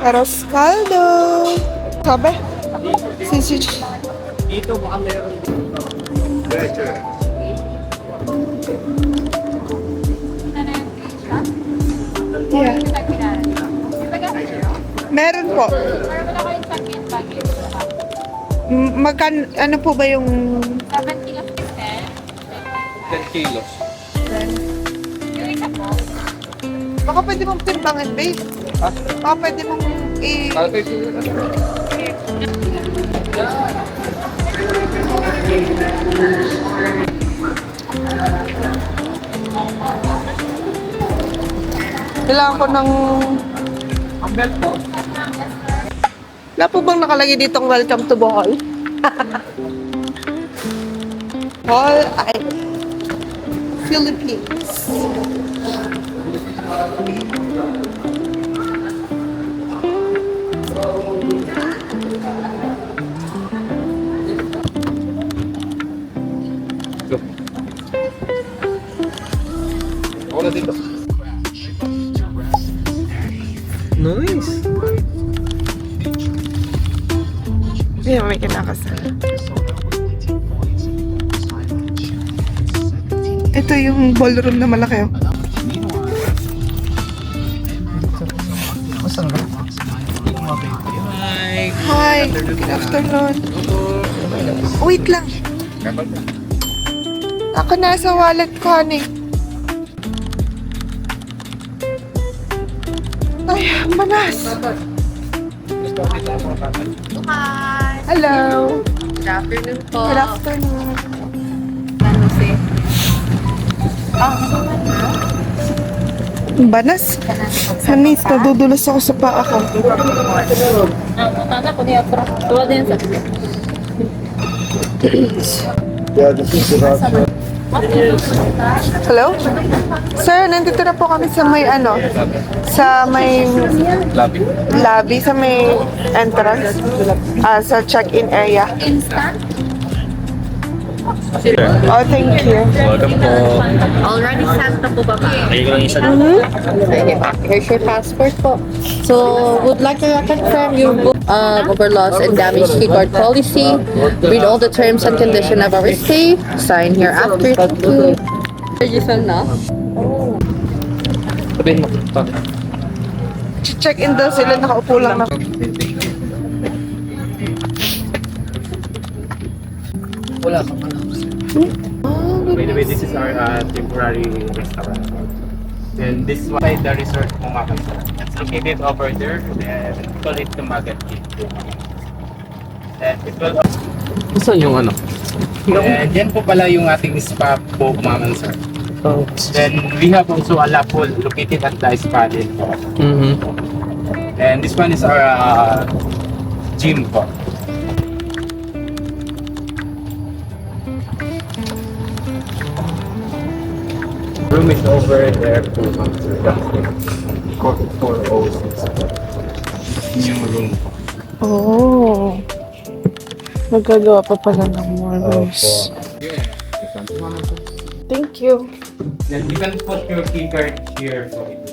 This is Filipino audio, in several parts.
Arroz caldo. Sabi? Sisig. Dito baka meron. Yeah. Meron po. Ano po ba yung... 7 kilos 10 kilos. yung isa po. Baka pwede mong timbangin, babe. Ha? Baka pwede mong Kailangan ko ng... Ang belt po. Wala po bang nakalagay ditong welcome to Bohol? Bohol ay Philippines. Go. Ako na dito. Nice. Ayan, may kinakasal. Ito yung ballroom na malaki. Hi. Good afternoon. Wait lang. Ako nasa wallet ko, honey. Ay, manas. Hi! Hello. Good afternoon po. Good afternoon. Ano si? Banas? Honey, nadudulas ako sa paa ko. Tanda ko niya pro. Tuwa din sa. Hello? Sir, nandito na po kami sa may sa may Labi. lobby, sa may entrance, sa check-in area. Instant? Oh, thank you. Welcome po. Already sent na po ba ba? Ayun ko lang isa. Okay, here's your passport po. So, would like to confirm your book over loss and damage key card policy. Read all the terms and conditions of our stay. Sign here after. Thank you. Register na? Sabihin mo. Check-in daw sila, nakaupo lang na. Wala ka pa. By the way, this is our temporary restaurant. Then this one is the resort Pumakan. It's located over there. Then we call it Tumagat Cave. Then it will... Saan yung ano? And yan po pala yung ating spa po Pumakan, sir. Oh. Then we have also a lap pool located at the spa din po. And this one is our gym po. Room is over there to 406. Yung room. Oh. Magagawa pa pala ng more rooms. Thank you. Then you can put your key card here for it.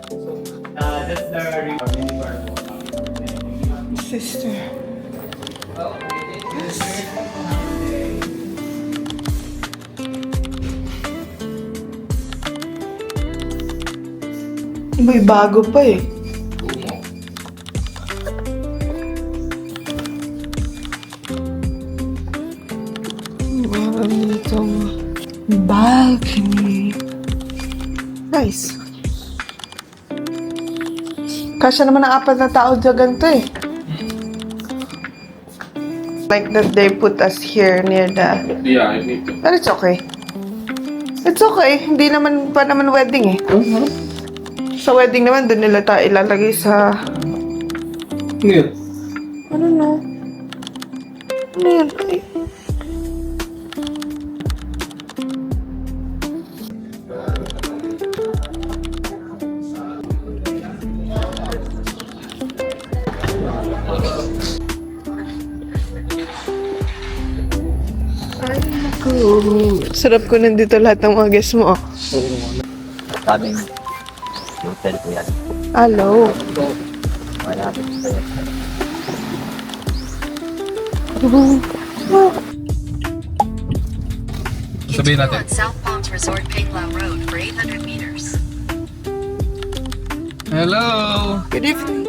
So, that's the mini bar. Sister. May bago pa eh. Meron ditong balcony. Nice. Kasya naman ang 4 na tao dyan ganito eh. Like that they put us here near the... Yeah, I need to. But it's okay. It's okay. Hindi naman pa naman wedding eh. Sa wedding naman, doon nila tayo ilalagay sa... Yeah. I don't know. Ano yun? Ay. Sarap ko nandito lahat ng mga guests mo. Kaming hotel ko yan. Hello. Malapit sa yan. Sabihin natin. South Palms Resort Pangla Road for 800 meters. Hello! Good evening.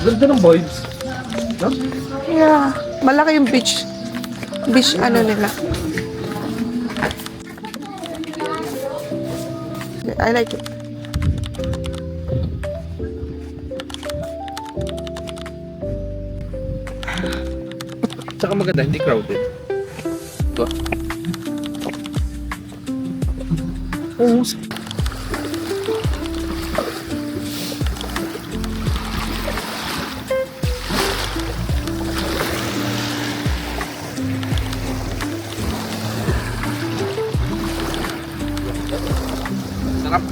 Ganda ng vibes. Yeah. Malaki yung beach. Beach ano nila. I like it. Tsaka maganda, hindi crowded. Ito. Oo. Sarap.